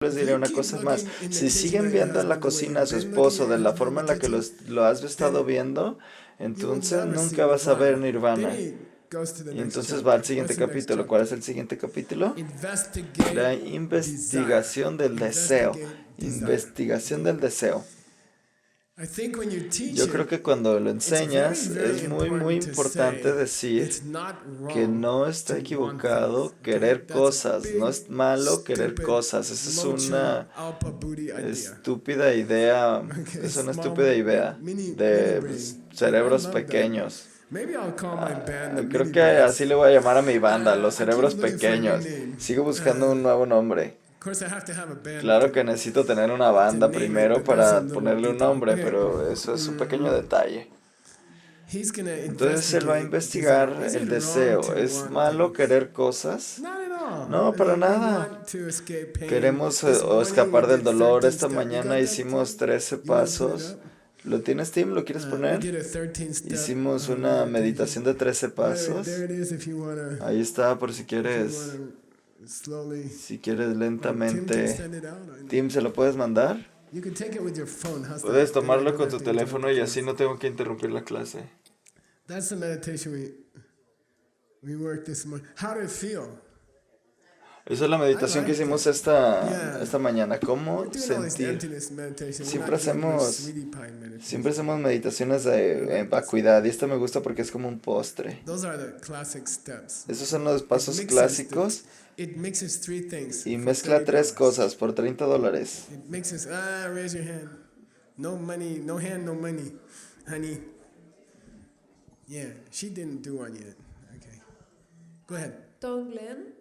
les diré una cosa más. Si siguen viendo en la cocina a su esposo de la forma en la que lo has estado viendo, entonces nunca vas a ver Nirvana. Y entonces va al siguiente capítulo. ¿Cuál es el siguiente capítulo? La investigación del deseo. Investigación del deseo. Yo creo que cuando lo enseñas es muy, muy importante decir que no está equivocado querer cosas, no es malo querer cosas. Esa es una estúpida idea, es una estúpida idea de pues, cerebros pequeños. Creo que así le voy a llamar a mi banda, los cerebros pequeños. Sigo buscando un nuevo nombre. Claro que necesito tener una banda primero para ponerle un nombre, pero eso es un pequeño detalle. Entonces él va a investigar el deseo. ¿Es malo querer cosas? No, para nada. Queremos o escapar del dolor. Esta mañana hicimos 13 pasos. ¿Lo tienes, Tim? ¿Lo quieres poner? Hicimos una meditación de 13 pasos. Ahí está, por si quieres lentamente. Tim, ¿se lo puedes mandar? Puedes tomarlo con tu teléfono y así no tengo que interrumpir la clase. Esa es la meditación que hicimos esta mañana. ¿Cómo sentir? Siempre hacemos meditaciones de vacuidad y esta me gusta porque es como un postre. Esos son los pasos clásicos y mezcla tres cosas por $30. No money, no hand, no money, honey. Yeah, she didn't do one yet. Okay. Go ahead. Tonglen.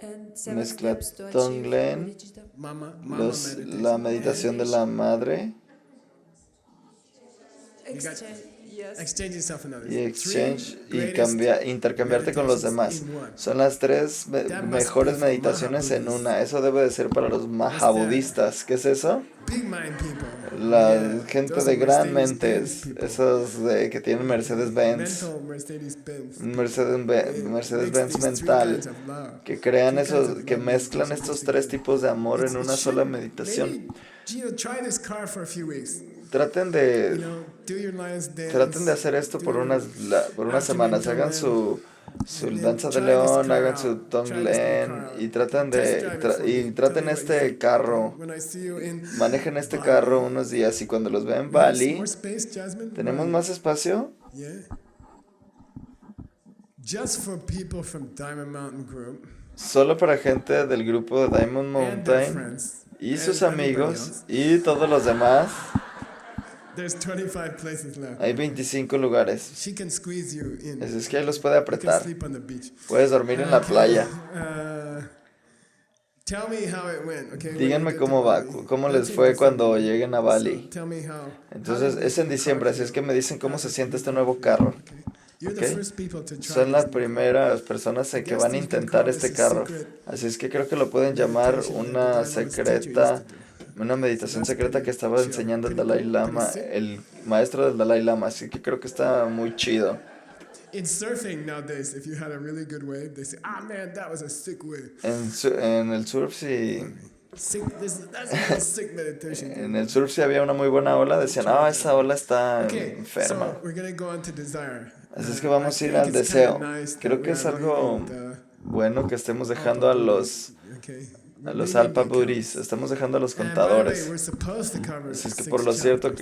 And seven Mezcla steps to achieve Tonglen, digital. Mama la meditación de la madre Exchange. Yes. Exchange yourself and others. y exchange y intercambiarte con los demás. Son las tres mejores meditaciones en una. Eso debe de ser para los mahabudistas. ¿Qué es eso? Big mind people. La gente de gran mentes, esos de que tienen Mercedes-Benz, Mercedes-Benz mental, que crean esos, que mezclan estos tres tipos de amor en una sola meditación. Traten de hacer esto por unas semanas. Hagan su danza de león, hagan su Tonglen y traten este carro. Manejen este carro unos días y cuando los vean en Bali, ¿tenemos más espacio? Solo para gente del grupo de Diamond Mountain y sus amigos y todos los demás. Hay 25 lugares. Así es que ahí los puede apretar. Puedes dormir en la playa. Díganme cómo va, cómo les fue cuando lleguen a Bali. Entonces es en diciembre, así es que me dicen cómo se siente este nuevo carro. Okay. Son las primeras personas que van a intentar este carro. Así es que creo que lo pueden llamar una meditación secreta que estaba enseñando el Dalai Lama, el maestro del Dalai Lama. Así que creo que está muy chido. En el surf sí. En el surf si había una muy buena ola, decían, esa ola está enferma. Así es que vamos a ir al deseo. Creo que es algo bueno que estemos dejando a los Alpha Buddhis, estamos dejando a los contadores. Así es que por lo cierto,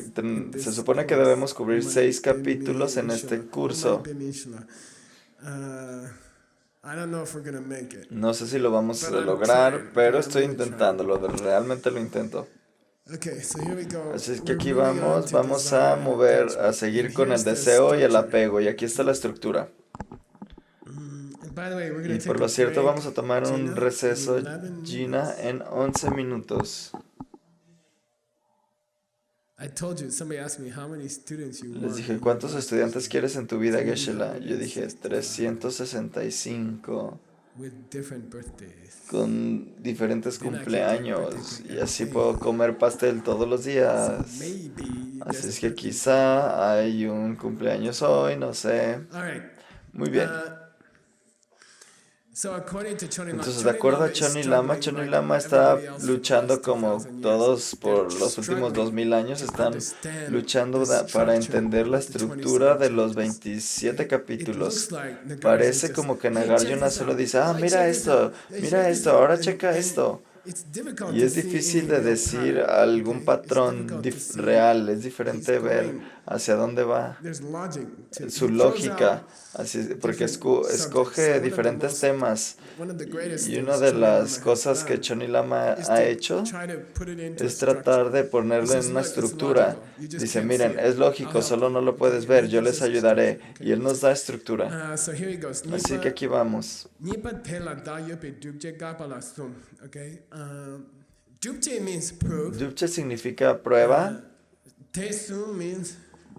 se supone que debemos cubrir 6 capítulos en este curso. No sé si lo vamos a lograr, pero estoy intentándolo, realmente lo intento. Así es que aquí vamos a seguir con el deseo y el apego, y aquí está la estructura. Y por lo cierto vamos a tomar un receso, Gina, en 11 minutos. Les dije, ¿cuántos estudiantes quieres en tu vida, Geshe-la? Yo dije, 365. Con diferentes cumpleaños. Y así puedo comer pastel todos los días. Así es que quizá hay un cumpleaños hoy, no sé. Muy bien. Entonces, de acuerdo a Choni Lama está luchando como todos por los últimos 2000 años, están luchando para entender la estructura de los 27 capítulos. Parece como que Nagarjuna solo dice, mira esto, ahora checa esto. Y es difícil de decir algún patrón real, es diferente ver hacia dónde va su lógica, porque escoge diferentes temas. Y una de las cosas que Choni Lama ha hecho es tratar de ponerlo en una estructura. Dice, miren, es lógico, solo no lo puedes ver, yo les ayudaré. Y él nos da estructura. Así que aquí vamos. Dupche significa prueba.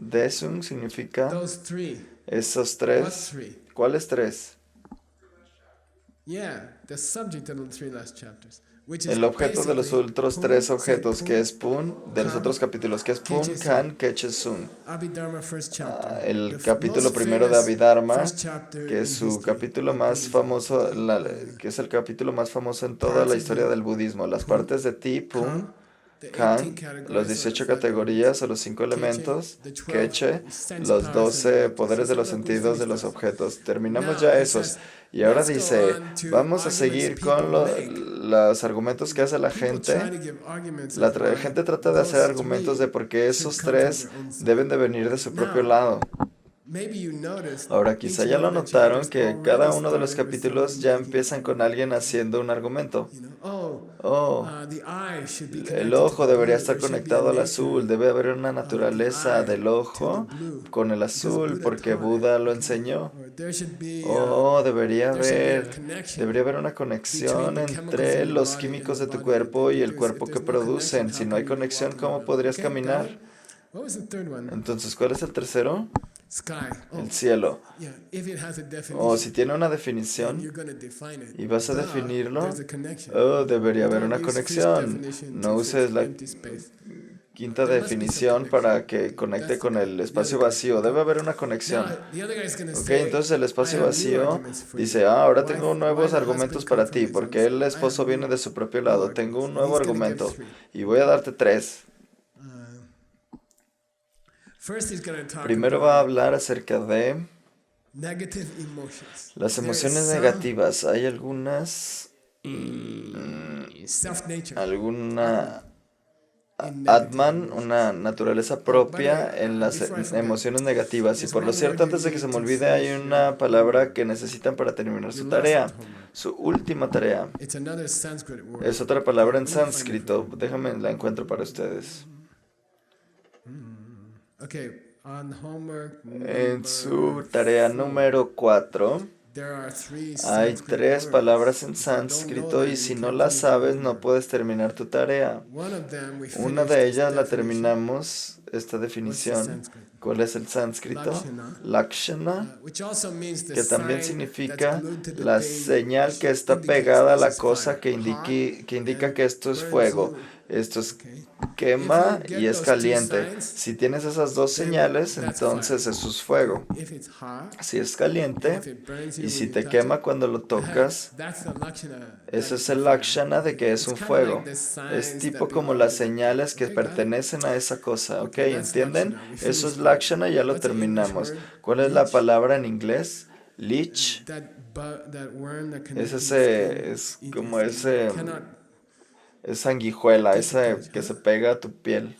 Desung significa esos tres. ¿Cuáles tres? El objeto de los otros tres objetos, que es Pun, de los otros capítulos, que es Pun, Kan, Keche, Sun. El capítulo primero de Abhidharma, que es su capítulo más famoso, que es el capítulo más famoso en toda la historia del budismo. Las partes de Ti, Pun, Kan, los 18 categorías o los 5 elementos, Keche, los 12 poderes de los sentidos de los objetos. Terminamos ya esos. Y ahora dice, vamos a seguir con los argumentos que hace la gente. La gente trata de hacer argumentos de por qué esos tres deben de venir de su propio lado. Ahora, quizá ya lo notaron que cada uno de los capítulos ya empiezan con alguien haciendo un argumento. El ojo debería estar conectado al azul, debe haber una naturaleza del ojo con el azul porque Buda lo enseñó. Debería haber una conexión entre los químicos de tu cuerpo y el cuerpo que producen. Si no hay conexión, ¿cómo podrías caminar? Entonces, ¿cuál es el tercero? El cielo. Si tiene una definición y vas a definirlo, debería haber una conexión. No uses la quinta definición para que conecte con el espacio vacío. Debe haber una conexión. Entonces el espacio vacío dice, ahora tengo nuevos argumentos para ti, porque el esposo viene de su propio lado. Tengo un nuevo argumento y voy a darte 3. Primero va a hablar acerca de las emociones negativas. Hay alguna Atman, una naturaleza propia en las emociones negativas. Y por lo cierto, antes de que se me olvide, hay una palabra que necesitan para terminar su tarea, su última tarea. Es otra palabra en sánscrito. Déjame, la encuentro para ustedes. En su tarea número 4 hay 3 palabras en sánscrito y si no las sabes no puedes terminar tu tarea. Una de ellas la terminamos, esta definición. ¿Cuál es el sánscrito? Lakshana, que también significa la señal que está pegada a la cosa que indica que esto es fuego. Esto es quema y es caliente. Si tienes esas 2 señales, entonces eso es fuego. Si es caliente y si te quema cuando lo tocas, ese es el lakshana de que es un fuego. Es tipo como las señales que pertenecen a esa cosa. ¿Ok? ¿Entienden? Eso es lakshana, ya lo terminamos. ¿Cuál es la palabra en inglés? Lich. Es como ese... Es sanguijuela, esa que se pega a tu piel.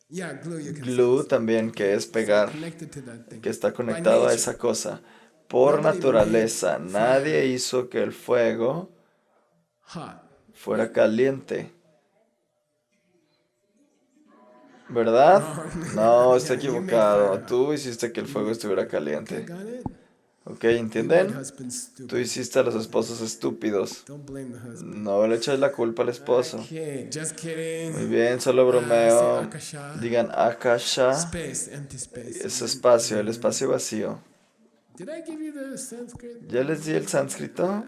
Glue también, que es pegar, que está conectado a esa cosa. Por naturaleza, nadie hizo que el fuego fuera caliente. ¿Verdad? No, está equivocado. Tú hiciste que el fuego estuviera caliente. ¿Ok? ¿Entienden? Tú hiciste a los esposos estúpidos. No le eches la culpa al esposo. Muy bien, solo bromeo. Digan Akasha. Es espacio, el espacio vacío. ¿Ya les di el sánscrito?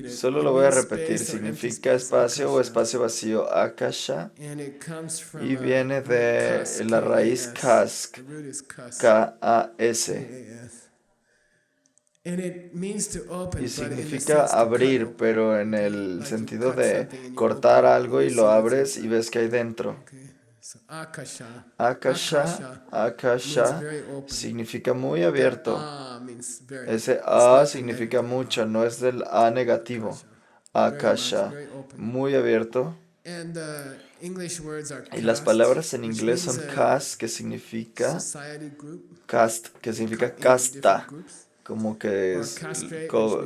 Solo lo voy a repetir. Significa espacio o espacio vacío. Akasha. Y viene de la raíz kask. K-A-S. Y significa abrir, pero en el sentido de cortar algo y lo abres y ves que hay dentro. Akasha, Akasha significa muy abierto. Ese A significa mucho, no es del A negativo. Akasha, muy abierto. Y las palabras en inglés son cast, que significa casta, como que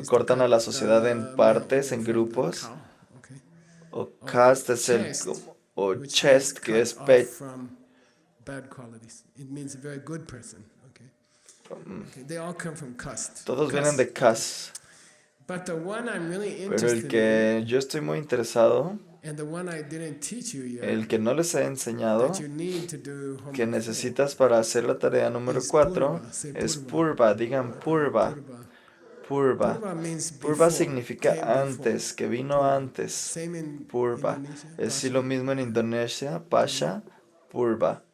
cortan a la sociedad en partes, en grupos. O cast es o chest, que es pecho. Todos vienen de cast. Pero el que yo estoy muy interesado, el que no les he enseñado, que necesitas para hacer la tarea número 4, es purva. Digan purva. Purva. Purva significa antes, que vino antes. Purva. Es lo mismo en Indonesia, pasha, purva.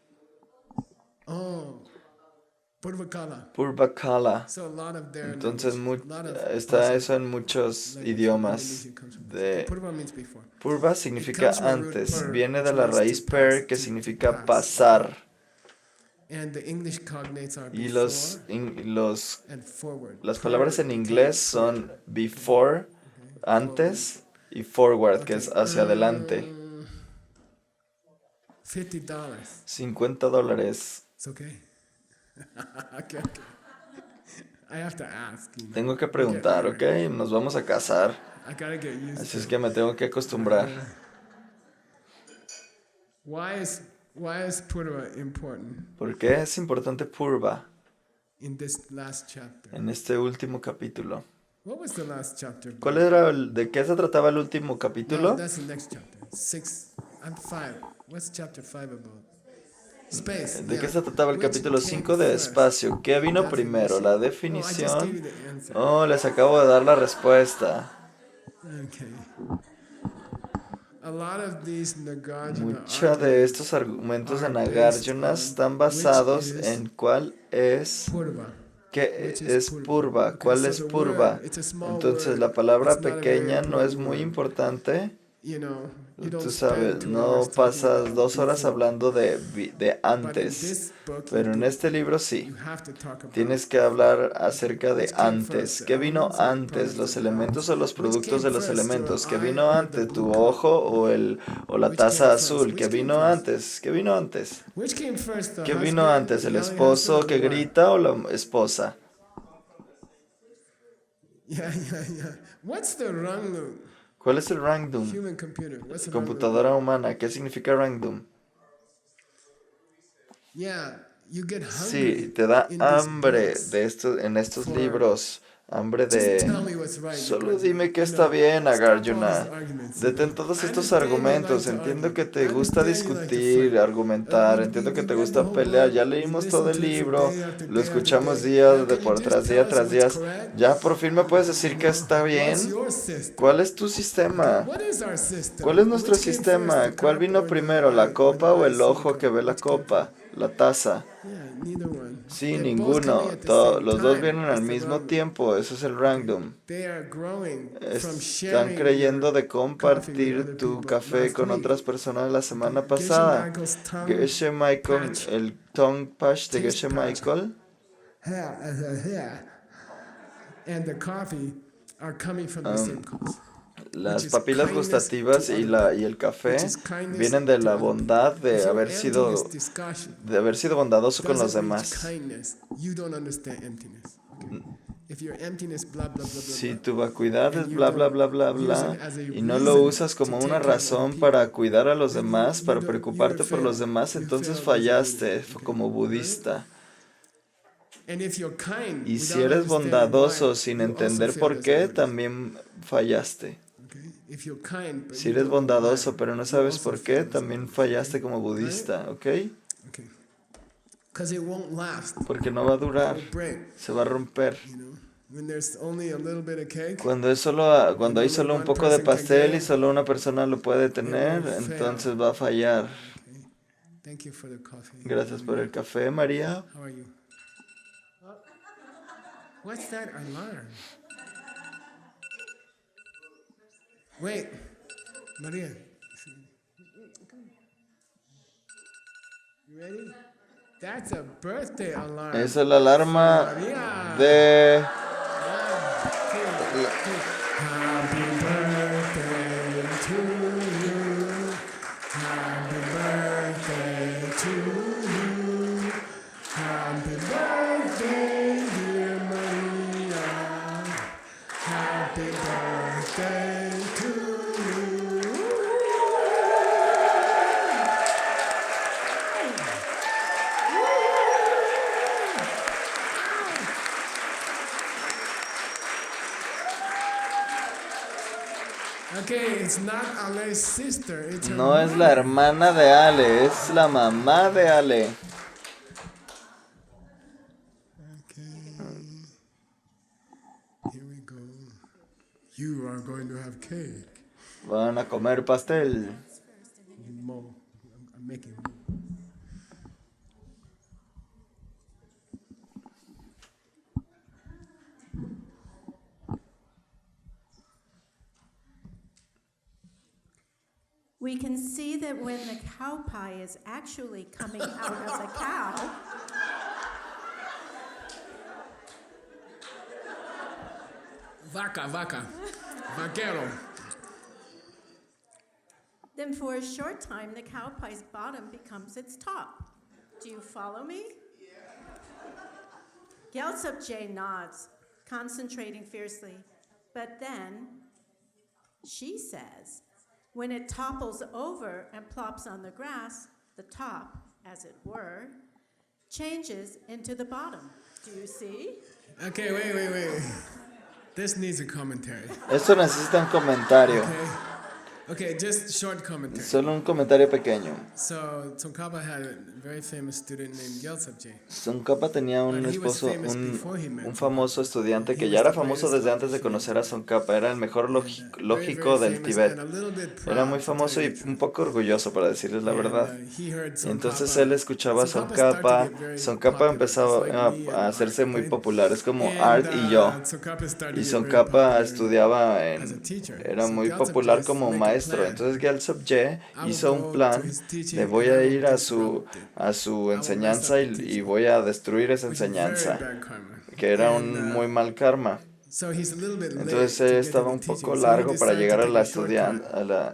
Purvakala. Entonces está eso en muchos idiomas. Purva significa antes. Viene de la raíz per, que significa pasar. Y las palabras en inglés son before, antes, y forward, que es hacia adelante. $50. Tengo que preguntar, ¿ok? Nos vamos a casar. Así es que me tengo que acostumbrar. ¿Por qué es importante purva en este último capítulo? ¿Cuál era de qué se trataba el último capítulo? ¿De qué se trataba el capítulo 5 de espacio? ¿Qué vino primero? ¿La definición? Oh, les acabo de dar la respuesta. Muchos de estos argumentos de Nagarjuna están basados en cuál es, qué es purva, cuál es purva. Entonces la palabra pequeña no es muy importante. Tú sabes, no pasas 2 horas hablando de antes, pero en este libro sí. Tienes que hablar acerca de antes. ¿Qué vino antes? ¿Los elementos o los productos de los elementos? ¿Qué vino antes? ¿Tu ojo o la taza azul? ¿Qué vino antes? ¿Qué vino antes? ¿Qué vino antes? ¿El esposo que grita o la esposa? ¿Cuál es el Rangdum? Computadora humana. ¿Qué significa Rangdum? Sí, te da hambre en estos libros. Hambre de... Solo dime que está bien, Nagarjuna. Detén todos estos argumentos. Entiendo que te gusta discutir, argumentar. Entiendo que te gusta pelear. Ya leímos todo el libro. Lo escuchamos día tras día. Ya por fin me puedes decir que está bien. ¿Cuál es tu sistema? ¿Cuál es nuestro sistema? ¿Cuál vino primero, la copa o el ojo que ve la copa? La taza. Sí, ninguno. Los dos vienen al mismo tiempo. Eso es el Rangdum. Están creyendo de compartir tu café con otras personas la semana pasada. Geshe Michael, el tongue patch de Geshe Michael. Las papilas gustativas y el café vienen de la bondad de haber sido bondadoso con los demás. Si tu vacuidad es bla bla bla bla bla y no lo usas como una razón para cuidar a los demás, para preocuparte por los demás, entonces fallaste como budista. Y si eres bondadoso sin entender por qué, también fallaste. Si eres bondadoso pero no sabes por qué, también fallaste como budista, ¿ok? Porque no va a durar, se va a romper. Cuando hay solo un poco de pastel y solo una persona lo puede tener, entonces va a fallar. Gracias por el café, María. What's that alarm? Wait, Maria. You ready? That's a birthday alarm. Es la alarma Maria. de... Happy birthday to you. Happy birthday to you. Happy birthday, dear Maria. Happy birthday to you. Okay, it's not Ale's sister, it's her No es la hermana de Ale, es la mamá de Ale. Okay. Here we go. You are going to have cake. Van a comer pastel. Mo. I'm making. We can see that when the cow pie is actually coming out of the cow, Vaca. Vaquero. then for a short time the cow pie's bottom becomes its top. Do you follow me? Gyaltsab nods, concentrating fiercely. But then she says, when it topples over and plops on the grass, the top, as it were, changes into the bottom. Do you see? Okay, wait. This needs a commentary. Esto necesita un comentario. Okay, just short commentary. Solo un comentario pequeño. So, Tsongkhapa had a very famous student named Gyaltsab. Tsongkhapa tenía un esposo, un famoso estudiante que ya era famoso desde antes de conocer a Tsongkhapa. Era el mejor lógico del Tíbet. Era muy famoso y un poco orgulloso, para decirles la verdad. Entonces él escuchaba a Tsongkhapa. Tsongkhapa empezó a hacerse muy popular. Es como Art y yo. Y Tsongkhapa estudiaba era muy popular como maestro. Entonces Gyaltsab hizo un plan de voy a ir a su enseñanza y voy a destruir esa enseñanza, que era un muy mal karma. Entonces estaba un poco largo para llegar a la estudiante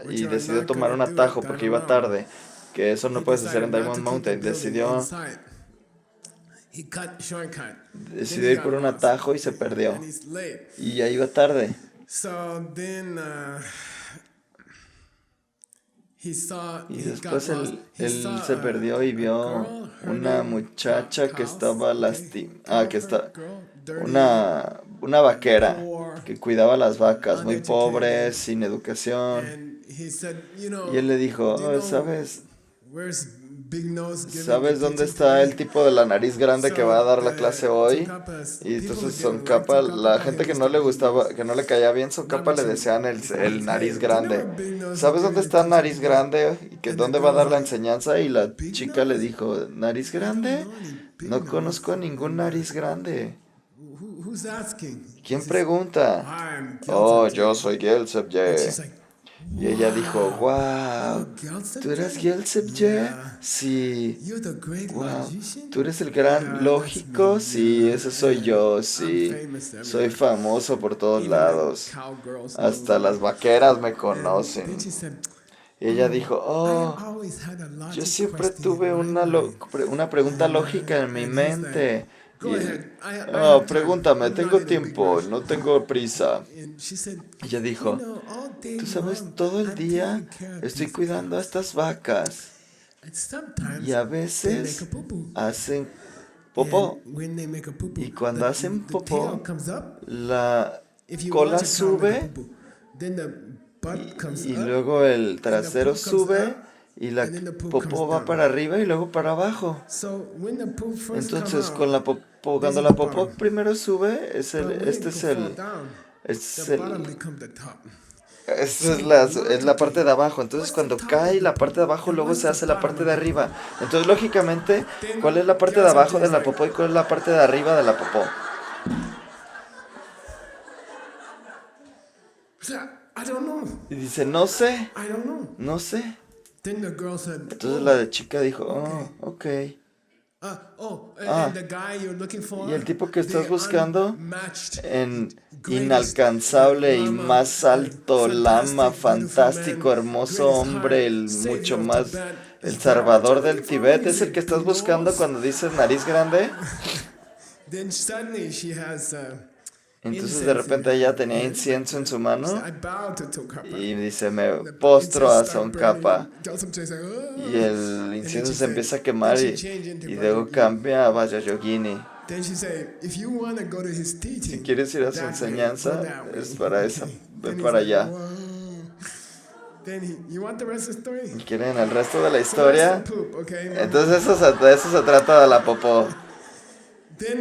y decidió tomar un atajo porque iba tarde, que eso no puedes hacer en Diamond Mountain. Decidió ir por un atajo y se perdió. Y ya iba tarde. Y después él se perdió y vio una muchacha que estaba una vaquera que cuidaba las vacas, muy pobre, sin educación. Y él le dijo, ¿sabes dónde está el tipo de la nariz grande que va a dar la clase hoy? Y entonces Tsongkhapa, la gente que no le gustaba, que no le caía bien, Tsongkhapa le decían el nariz grande. ¿Sabes dónde está nariz grande? ¿Y que dónde va a dar la enseñanza? Y la chica le dijo, ¿nariz grande? No conozco ningún nariz grande. ¿Quién pregunta? Oh, yo soy Gyaltsab. Y ella dijo, wow, ¿tú eres Gyaltsab? Sí. Wow, ¿tú eres el gran lógico? Sí, ese soy yo, sí. Soy famoso por todos lados. Hasta las vaqueras me conocen. Y ella dijo, oh, yo siempre tuve una pregunta lógica en mi mente. Pregúntame, tengo tiempo, no tengo prisa. Ella dijo, tú sabes, todo el día estoy cuidando a estas vacas y a veces hacen popó, y cuando hacen popó la cola sube y luego el trasero sube y la popó va para arriba y luego para abajo. Entonces cuando la popó primero sube, esta es la parte de abajo. Entonces cuando cae la parte de abajo, luego se hace la parte de arriba. Entonces lógicamente, ¿cuál es la parte de abajo de la popó y cuál es la parte de arriba de la popó? dice, no sé, I don't know. no sé. Then the girl said, Entonces la chica dijo, oh, ok. and the guy you're looking for, Y el tipo que estás the buscando unmatched, en greatest, inalcanzable y lama, más alto, lama, fantastic, wonderful fantástico, man, hermoso greatest hombre, heart, el savior mucho of más, Tibet, el is that salvador what you're del looking for? Tíbet, He es el said, que estás buscando "Nose." cuando dices nariz grande. Then suddenly she has Entonces de repente ella tenía incienso en su mano I bow to Tsongkhapa. y dice, me The postro incense a start Tsongkhapa. burning. Gyaltsab Je's like, "Oh." Y el And then incienso she se said- empieza a then quemar she y changed into luego Vajrayogini. cambia a Vajrayogini. Then she said, if you want to go to his teaching, Si quieres ir a su that way, enseñanza, go that way. es para esa, Okay. ve Then para he's like, allá. "Wow." Then you want the rest of the story? ¿Y quieren el resto de la So that's historia? the poop, okay? No. Entonces de eso se trata de la popó. Then,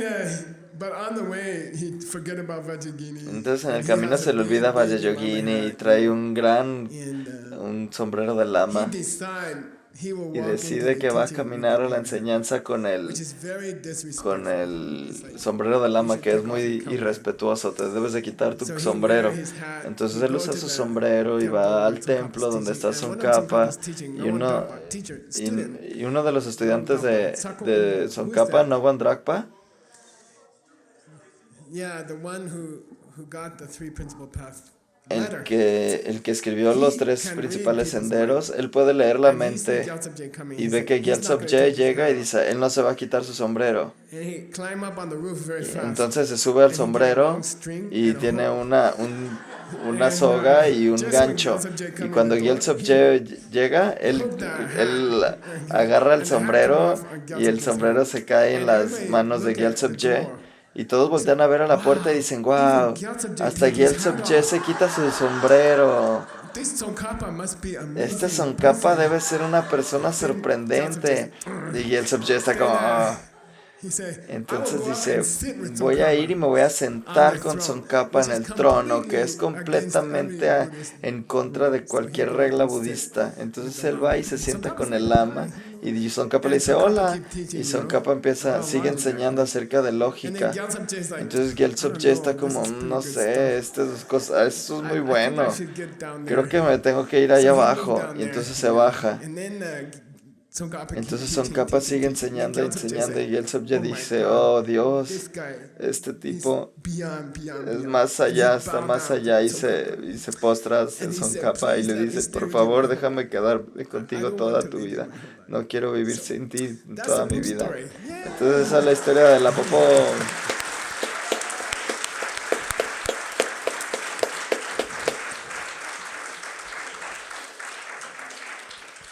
but on the way, he forget about Vajrayogini. Entonces en el And he camino has se a le olvida big, big Vajrayogini lama y hat. trae un gran And un sombrero de he lama decide he will y walk into decide the que va a teaching caminar a la with enseñanza which is very con disrespectful. el It's like, sombrero de you lama, should que es take off muy your cover. irrespetuoso, te debes de quitar tu So he sombrero. wear his hat, Entonces he él go usa to su the sombrero y temple va where al Tsongkhapa's templo donde teaching. está And one of Tsongkhapa Tsongkhapa's teaching, y Nowan uno, Drakpa, teacher, student, y uno de los estudiantes Tsongkhapa. de Who's Tsongkhapa, that? Nowan Drakpa, Yeah, the one who got the three principal paths el letter. que escribió los tres principales senderos, él puede leer la And he sees mente Gyaltsab Je coming. y He ve said, que "He's not Gyaltsab gonna Je take his llega y hat off." dice, él no se va a quitar su sombrero. And he climb up on the roof very fast. Entonces se sube al And he get a sombrero long string y and a tiene hook. una soga y un Just when gancho. Gyaltsab Je Y come in cuando the door, Gyaltsab he Je llega, hooked the él hat. agarra el And the hat come sombrero off on y Gyaltsab el Je's sombrero head. se cae en And las everybody manos de look at the Gyaltsab Je. door. Y todos voltean a ver a la puerta y dicen, wow, hasta Gyaltsab Je se quita su sombrero. This Tsongkhapa must be amazing. Este Tsongkhapa person. debe ser una persona sorprendente. Y Gyaltsab Je está como, "Ah". He said, Entonces "I will go up dice, and sit with voy a ir y me voy a sentar on the con throne, Tsongkhapa en which el is trono, que es completely completamente against every Buddhist en contra de rule. So he cualquier goes regla and sit budista. with Entonces the él va y lama. se sienta Tsongkhapa's con like, el lama y Tsongkhapa le And dice Tsongkhapa hola. keep teaching, Y Tsongkhapa about sigue logic, enseñando right? acerca de And then lógica. Gyaltsab Je is like, Entonces "I Gyaltsab don't Je está know, this como, is pretty no good sé, esto es muy I think I bueno. should get down there." Creo que me tengo que ir allá So he moved abajo. down Y there, entonces se baja. And then Tsongkhapa keep Entonces teaching, Tsongkhapa sigue teaching. And then enseñando y Gyaltsab Je enseñando said, y Gyaltsab Je "Oh my dice, God, oh this Dios, guy, este he's tipo beyond, es beyond. más And he allá, está bowed más down allá to y Tsongkhapa. se postra a And he said, Tsongkhapa y "Please le let me dice, stay por with you favor, my whole déjame quedar I contigo don't toda want to tu leave you vida. my whole life." No quiero vivir So, sin ti That's toda the mi poop vida. story. Yeah. Entonces esa es la historia de la popó.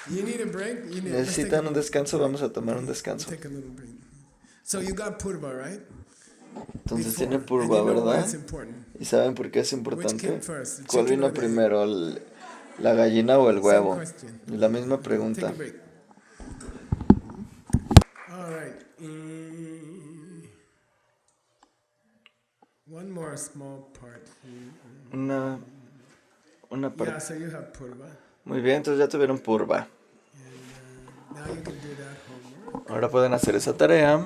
You need a break? Let's take ¿Necesitan un descanso? Vamos a tomar un descanso. take a little break. So you got purva, right? Entonces Before. tiene And purva, you know why ¿verdad? it's important. ¿Y saben por qué es Which importante? came first, the ¿Cuál chicken vino or the egg? primero, la gallina o el Same huevo? question. La misma Take pregunta. a break. All right. One more small part. Una Yeah, parte. so you have purva. Muy bien, entonces ya tuvieron purva. Now you can do that homework. Ahora pueden hacer esa tarea.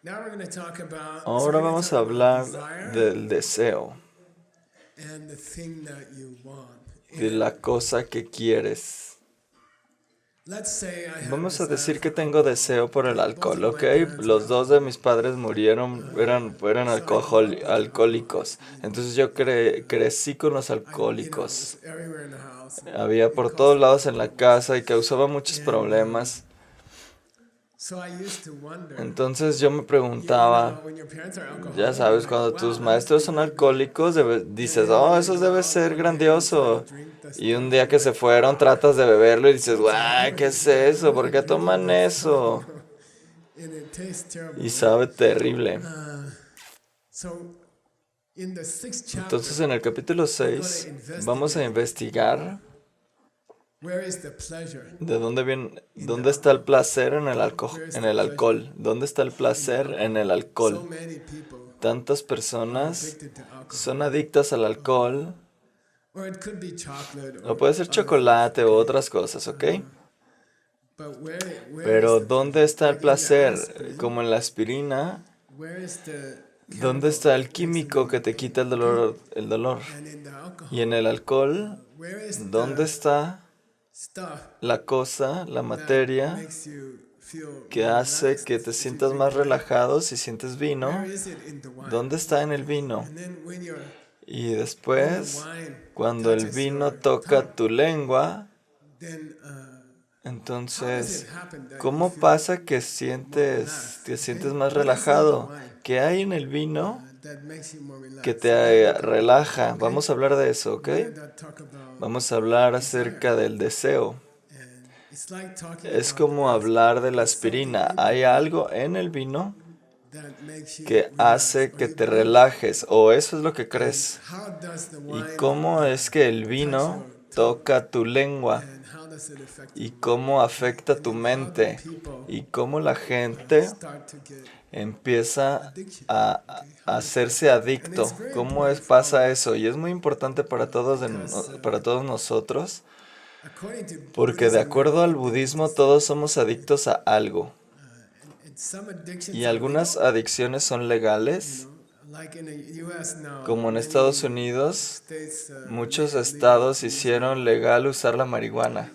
Now we're going to talk about. Ahora vamos a hablar del deseo, And the thing that you want. de la cosa que quieres. Let's say I have Vamos a desire decir que for tengo deseo por el alcohol, ¿ok? Los dos de mis padres murieron, eran alcohólicos. Entonces yo crecí con los alcohólicos. it's everywhere in the house. Había por todos lados en la casa y causaba muchos problemas. So I used to wonder. Entonces yo me preguntaba, When your parents are alcoholics, ya sabes, cuando tus maestros son alcohólicos, dices, oh, eso debe ser grandioso. Y un día que se fueron, tratas de beberlo y dices, guau, ¿qué es eso? ¿Por qué toman eso? and it tastes terrible. Y sabe terrible. So in the sixth chapter, Entonces en el capítulo 6 vamos a investigar where is the pleasure? de dónde está el placer en el alcohol. ¿Dónde está el placer en el So alcohol? many people Tantas personas addicted to alcohol. son adictas al alcohol. Or it could be chocolate. O puede ser chocolate o otras cosas, ¿ok? But where Pero is the, ¿dónde está el like in the placer? aspirin, Como en la aspirina, where is the ¿Dónde está el químico que te quita el dolor? Y en el alcohol, ¿dónde está la cosa, la materia que hace que te sientas más relajado si sientes vino? ¿Dónde está en el vino? Y después, cuando el vino toca tu lengua, entonces, ¿cómo pasa que te sientes más relajado? ¿Qué hay en el vino que te relaja? Vamos a hablar de eso, ¿ok? Vamos a hablar acerca del deseo. Es como hablar de la aspirina. Hay algo en el vino que hace que te relajes, o eso es lo que crees. ¿Y cómo es que el vino toca tu lengua? ¿Y cómo afecta tu mente? ¿Y cómo la gente empieza a hacerse adicto? Pasa eso? Y es muy importante para todos nosotros, porque de acuerdo al budismo todos somos adictos a algo. Y algunas adicciones son legales, como en Estados Unidos, muchos estados hicieron legal usar la marihuana.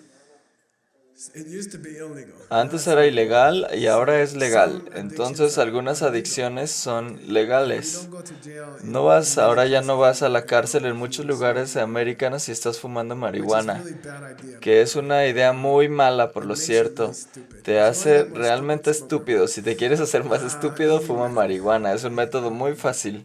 Antes era ilegal y ahora es legal. Entonces algunas adicciones son legales. Ahora ya no vas a la cárcel en muchos lugares americanos si estás fumando marihuana, que es una idea muy mala, por lo cierto. Te hace realmente estúpido. Si te quieres hacer más estúpido, fuma marihuana. Es un método muy fácil.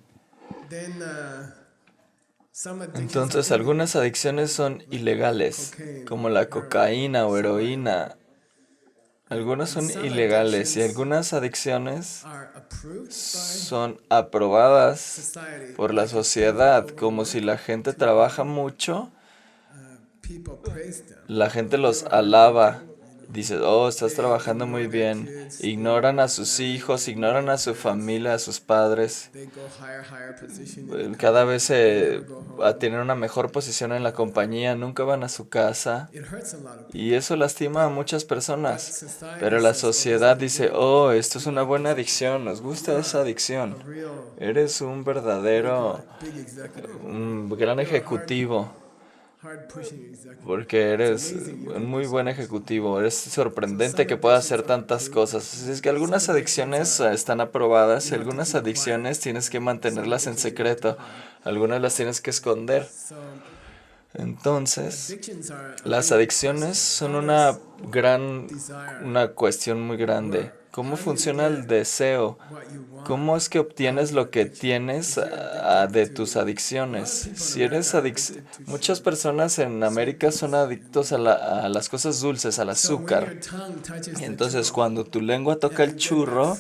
Entonces, algunas adicciones son ilegales, como la cocaína o heroína. Algunas son ilegales y algunas adicciones son aprobadas por la sociedad, como si la gente trabaja mucho, la gente los alaba. Dice, oh, estás trabajando muy bien. Ignoran a sus hijos, ignoran a su familia, a sus padres. Cada vez tienen una mejor posición en la compañía, nunca van a su casa. Y eso lastima a muchas personas. Pero la sociedad dice, oh, esto es una buena adicción, nos gusta esa adicción. Eres un gran ejecutivo. Porque eres un muy buen ejecutivo, eres sorprendente que puedas hacer tantas cosas. Así es que algunas adicciones están aprobadas y algunas adicciones tienes que mantenerlas en secreto, algunas las tienes que esconder. Entonces, las adicciones son una cuestión muy grande. ¿Cómo funciona el deseo? ¿Cómo es que obtienes lo que tienes de tus adicciones? Muchas personas en América son adictos a las cosas dulces, al azúcar. Entonces, cuando tu lengua toca el churro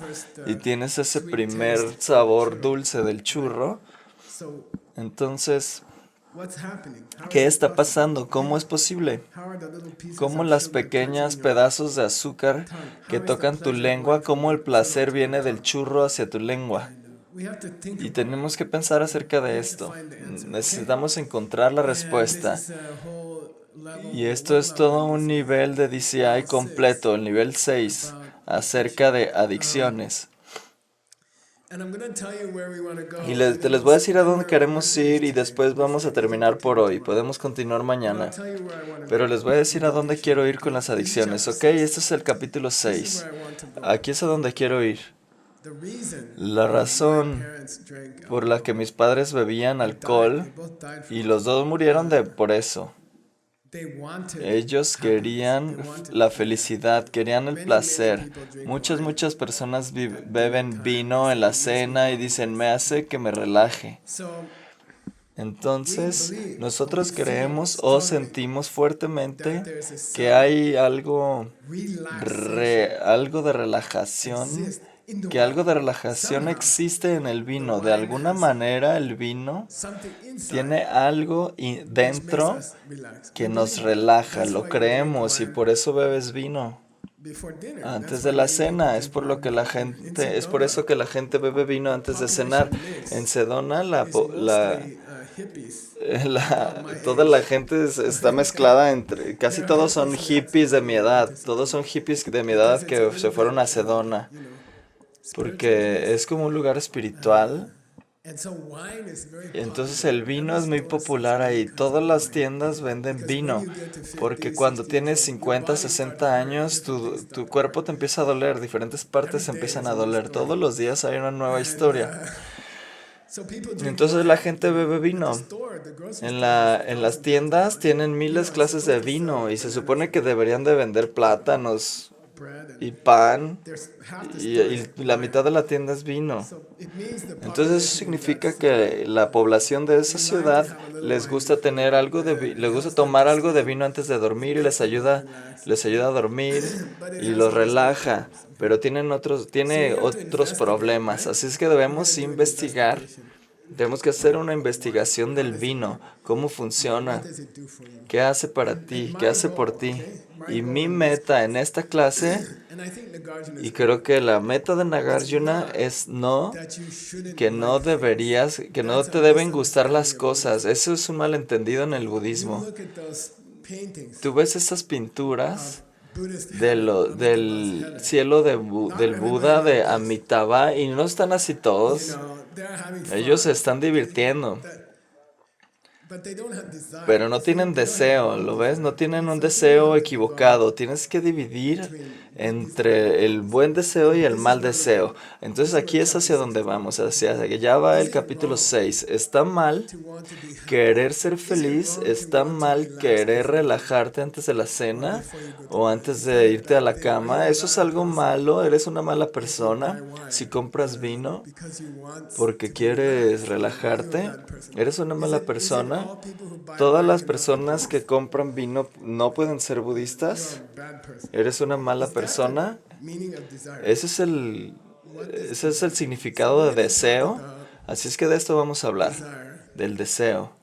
y tienes ese primer sabor dulce del churro, entonces, ¿qué está pasando? ¿Cómo es posible? ¿Cómo las pequeñas pedazos de azúcar que tocan tu lengua, cómo el placer viene del churro hacia tu lengua? Y tenemos que pensar acerca de esto. Necesitamos encontrar la respuesta. Y esto es todo un nivel de DCI completo, el nivel 6, acerca de adicciones. Y les voy a decir a dónde queremos ir y después vamos a terminar por hoy. Podemos continuar mañana. Pero les voy a decir a dónde quiero ir con las adicciones, ¿ok? Este es el capítulo 6. Aquí es a donde quiero ir. La razón por la que mis padres bebían alcohol, y los dos murieron por eso. Ellos querían la felicidad, querían el placer. Muchas personas beben vino en la cena y dicen, me hace que me relaje. Entonces, nosotros creemos o sentimos fuertemente que hay algo de relajación, que algo de relajación existe en el vino. De alguna manera, el vino tiene algo dentro que nos relaja, lo creemos y por eso bebes vino antes de la cena. Es por eso que la gente bebe vino antes de cenar. En Sedona, toda la gente está mezclada casi todos son hippies de mi edad. Todos son hippies de mi edad que se fueron a Sedona. Porque es como un lugar espiritual Y entonces el vino es muy popular ahí. Todas las tiendas venden vino, porque cuando tienes 50, 60 años, tu cuerpo te empieza a doler, diferentes partes empiezan a doler. Todos los días hay una nueva historia. Y entonces la gente bebe vino. En las tiendas tienen miles clases de vino y se supone que deberían de vender plátanos y pan y la mitad de la tienda es vino. Entonces eso significa que la población de esa ciudad les gusta tener les gusta tomar algo de vino antes de dormir y les ayuda a dormir y los relaja, pero tiene otros problemas, así es que debemos investigar. Tenemos que hacer una investigación del vino, cómo funciona, qué hace para ti, qué hace por ti. Y mi meta en esta clase, y creo que la meta de Nagarjuna es que no te deben gustar las cosas. Eso es un malentendido en el budismo. Tú ves esas pinturas del cielo del Buda, de Amitabha, y no están así todos. Ellos se están divirtiendo, pero no tienen deseo, ¿lo ves? No tienen un deseo equivocado. Tienes que dividir entre el buen deseo y el mal deseo. Entonces aquí es hacia donde vamos, ya va el capítulo 6. Está mal querer ser feliz, está mal querer relajarte antes de la cena o antes de irte a la cama. Eso es algo malo, eres una mala persona. Si compras vino porque quieres relajarte, eres una mala persona. Todas las personas que compran vino no pueden ser budistas. Eres una mala persona. Ese es el significado de deseo. Así es que de esto vamos a hablar, del deseo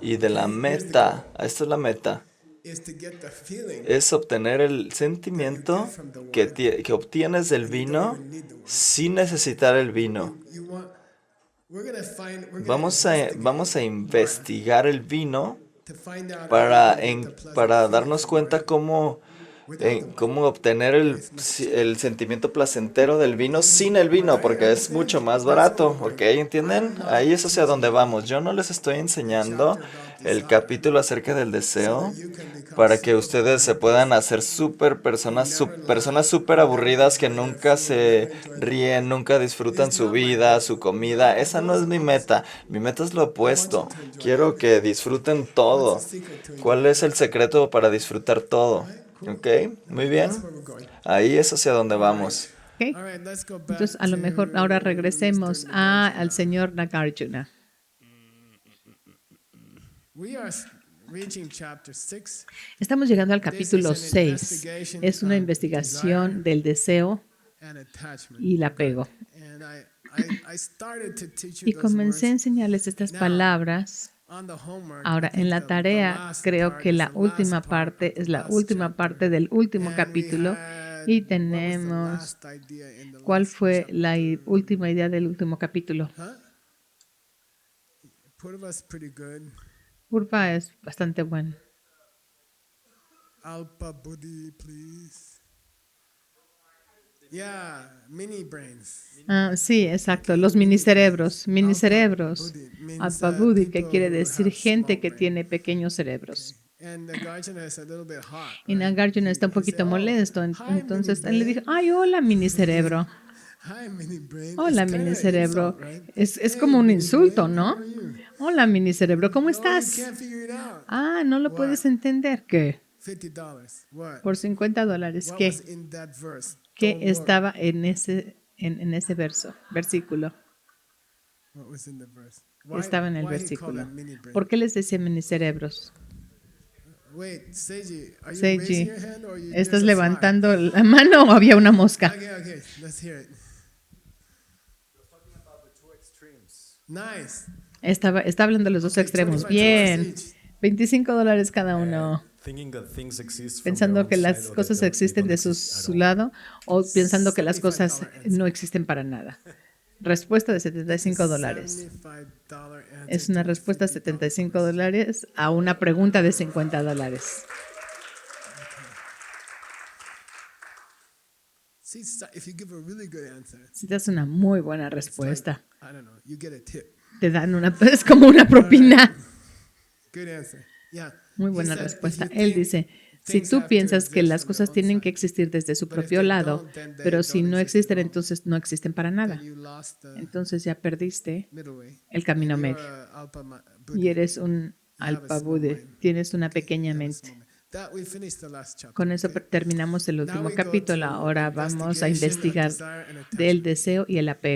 y de la meta. Esta es la meta. Es obtener el sentimiento que obtienes del vino sin necesitar el vino. Vamos a investigar el vino para darnos cuenta cómo obtener el sentimiento placentero del vino sin el vino, porque es mucho más barato, ¿ok? ¿Entienden? Ahí es hacia donde vamos. Yo no les estoy enseñando el capítulo acerca del deseo para que ustedes se puedan hacer personas súper aburridas que nunca se ríen, nunca disfrutan su vida, su comida. Esa no es mi meta. Mi meta es lo opuesto. Quiero que disfruten todo. ¿Cuál es el secreto para disfrutar todo? Ok, muy bien. Ahí es hacia donde vamos. Okay. Entonces, a lo mejor ahora regresemos al señor Nagarjuna. Estamos llegando al capítulo 6. Es una investigación del deseo y el apego. Y comencé a enseñarles estas palabras. Ahora, en la tarea, creo que la última parte es la última parte del último capítulo y tenemos... ¿Cuál fue la última idea del último capítulo? Purva es bastante bueno. Alpa Buddhi, please. Yeah, mini brains. Sí, exacto, los minicerebros. Minicerebros. Alpa Buddhi, que quiere decir gente que tiene pequeños cerebros. Y Nagarjuna está un poquito molesto, entonces él le dijo, ay, hola, minicerebro. Hola, minicerebro. Es como un insulto, ¿no? Hola, minicerebro, ¿cómo estás? Ah, no lo puedes entender. ¿Qué? Por $50. ¿Qué estaba en ese versículo? Estaba en el versículo. ¿Por qué les decía minicerebros? Seiji, ¿estás levantando la mano o había una mosca? Está hablando de los dos extremos. Bien. $25 cada uno. Pensando que las cosas existen de su lado o pensando que las cosas no existen para nada. Respuesta de $75. Es una respuesta de $75 a una pregunta de $50. Si das una muy buena respuesta, te dan es como una propina. Muy buena respuesta. Él dice, si tú piensas que las cosas tienen que existir desde su propio lado, pero si no existen, entonces no existen para nada. Entonces ya perdiste el camino medio. Y eres un Alpa Buddha, tienes una pequeña mente. Con eso terminamos el último capítulo. Ahora vamos a investigar del deseo y el apego.